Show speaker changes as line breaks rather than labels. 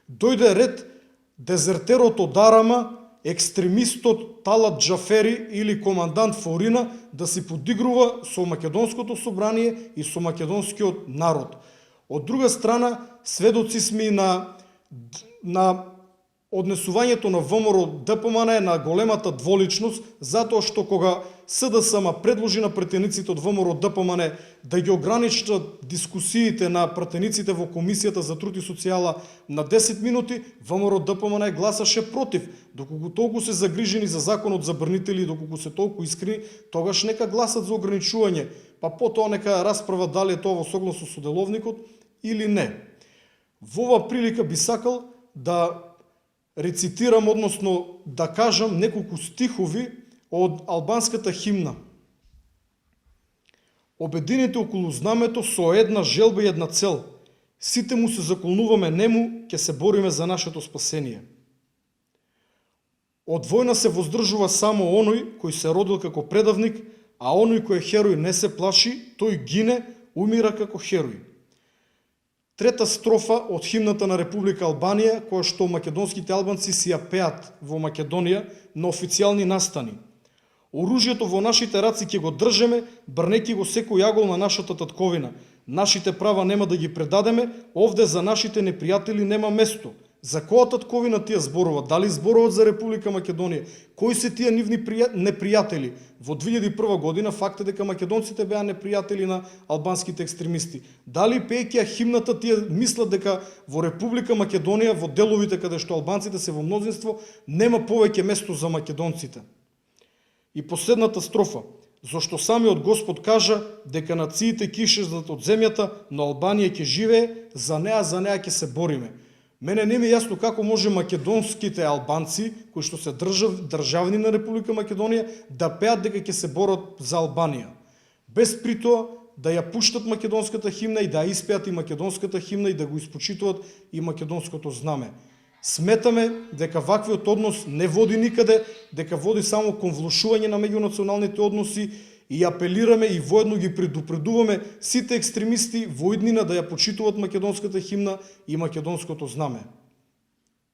Дојде ред дезертерот од Арама, екстремистот Талат Джафери или командант Форина да се подигрува со македонското собрание и со македонскиот народ. Од друга страна, сведоци сме и на однесувањето на ВМРО ДПМН на големата дволичност, затоа што кога СДСМ предложи на пратениците од ВМРО ДПМН да ги ограничат дискусиите на пратениците во Комисијата за труд и социјала на 10 минути, ВМРО ДПМН гласаше против. Доколку толку се загрижени за законот за брнители, доколку се толку искрени, тогаш нека гласат за ограничување, па потоа нека расправа дали е тоа во согласно со деловникот или не. Во оваа прилика би сакал да рецитирам, односно да кажам неколку стихови од албанската химна. Обединете околу знамето со една желба и една цел. Сите му се заколнуваме нему, ќе се бориме за нашето спасение. Од војна се воздржува само оној кој се родил како предавник, а оној кој е херој не се плаши, тој гине, умира како херој. Трета строфа од химната на Република Албанија, која што македонските албанци си ја пеат во Македонија на официјални настани. Оружјето во нашите раци ќе го држеме, брнеки го секој јагол на нашата татковина. Нашите права нема да ги предадеме, овде за нашите непријатели нема место. За која татковина тие зборуваат? Дали зборуваат за Република Македонија? Кои се тие нивни непријатели? Во 2001 година факт е дека македонците беа непријатели на албанските екстремисти. Дали пејќи химната тие мислат дека во Република Македонија, во деловите каде што албанците се во мнозинство, нема повеќе место за македонците? И последната строфа. Зошто самиот Господ кажа дека нациите ќе исчезнат од земјата, но Албанија ќе живее, за неа ќе се бориме. Мене не ми е јасно како може македонските албанци, кои што се државни на Република Македонија, да пеат дека ќе се борат за Албанија. Без притоа да ја пуштат македонската химна и да ја испеат и македонската химна и да го испочитуваат и македонското знаме. Сметаме дека ваквиот однос не води никаде, дека води само кон влошување на меѓунационалните односи и апелираме и воедно ги предупредуваме сите екстремисти во иднина да ја почитуваат македонската химна и македонското знаме.